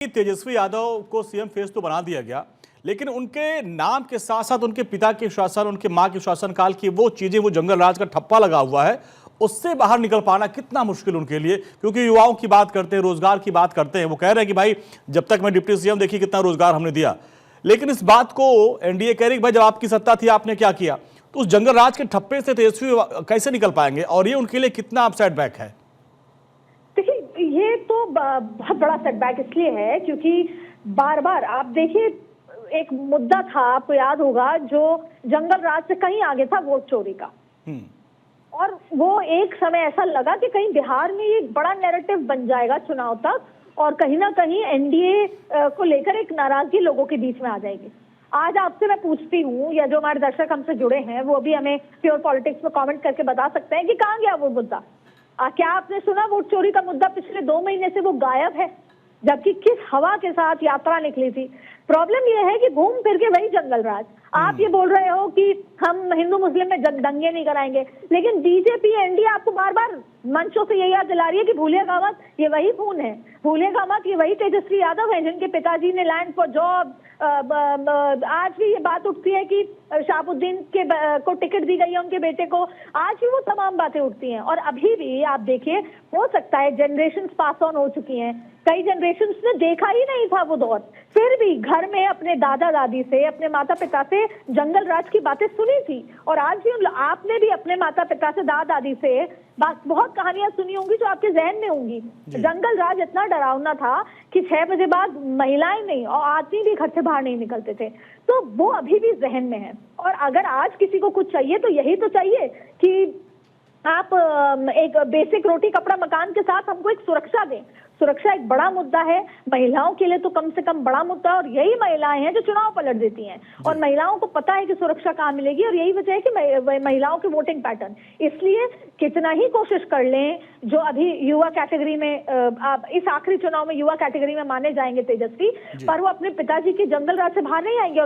तेजस्वी यादव को CM face तो बना दिया गया, लेकिन उनके नाम के साथ साथ उनके पिता के शासन, उनके मां के शासनकाल की वो चीजें, वो जंगल राज का ठप्पा लगा हुआ है, उससे बाहर निकल पाना कितना मुश्किल उनके लिए। क्योंकि युवाओं की बात करते हैं, रोजगार की बात करते हैं, वो कह रहे हैं कि भाई जब तक मैं डिप्टी सीएम, देखिए कितना रोजगार हमने दिया। लेकिन इस बात को एनडीए कह रही कि भाई जब आपकी सत्ता थी आपने क्या किया। तो उस जंगल राज के ठप्पे से तेजस्वी कैसे निकल पाएंगे, और ये उनके लिए कितना अप सेटबैक है? देखिए, ये तो बहुत बड़ा सेटबैक इसलिए है क्योंकि बार बार आप देखिए, एक मुद्दा था, आपको याद होगा, जो जंगल राज से कहीं आगे था, वोट चोरी का। और वो एक समय ऐसा लगा कि कहीं बिहार में ये बड़ा नैरेटिव बन जाएगा चुनाव तक, और कहीं ना कहीं एनडीए को लेकर एक नाराजगी लोगों के बीच में आ जाएगी। आज आपसे मैं पूछती हूँ, या जो हमारे दर्शक हमसे जुड़े हैं वो भी हमें प्योर पॉलिटिक्स में कमेंट करके बता सकते हैं कि कहाँ गया वो मुद्दा। क्या आपने सुना वोट चोरी का मुद्दा? पिछले 2 महीने से वो गायब है, जबकि किस हवा के साथ यात्रा निकली थी। प्रॉब्लम ये है कि घूम फिर के वही जंगल राज। आप ये बोल रहे हो कि हम हिंदू मुस्लिम में दंगे नहीं कराएंगे, लेकिन बीजेपी एनडीए आपको बार बार मंचों से ये याद दिला रही है कि भूलिएगा मत, ये वही खून है, भूलिएगा मत, ये वही तेजस्वी यादव है जिनके पिताजी ने लैंड फॉर जॉब। आज भी ये बात उठती है कि शहाबुद्दीन को टिकट दी गई है उनके बेटे को। आज भी वो तमाम बातें उठती हैं। और अभी भी आप देखिए, हो सकता है जनरेशन पास ऑन हो चुकी हैं, कई जनरेशन ने देखा ही नहीं था वो दौर, फिर भी घर में अपने दादा दादी से, अपने माता पिता से जंगल राज की बातें सुनी थी। और आज भी आपने भी अपने माता पिता से, दादा दादी से बहुत कहानियां सुनी होंगी जो आपके जहन में होंगी। जंगल राज इतना डरावना था कि 6 बजे बाद महिलाएं नहीं और आदमी भी घर से बाहर नहीं निकलते थे। तो वो अभी भी जहन में है। और अगर आज किसी को कुछ चाहिए तो यही तो चाहिए कि आप एक बेसिक रोटी कपड़ा मकान के साथ हमको एक सुरक्षा दें। सुरक्षा एक बड़ा मुद्दा है, महिलाओं के लिए तो कम से कम बड़ा मुद्दा है। और यही महिलाएं हैं जो चुनाव पलट देती हैं, और महिलाओं को पता है कि सुरक्षा कहाँ मिलेगी। और यही वजह है कि महिलाओं के वोटिंग पैटर्न, इसलिए कितना ही कोशिश कर लें, जो अभी युवा कैटेगरी में, इस आखिरी चुनाव में युवा कैटेगरी में माने जाएंगे तेजस्वी, पर वो अपने पिताजी के जंगल राज से बाहर नहीं आएंगे।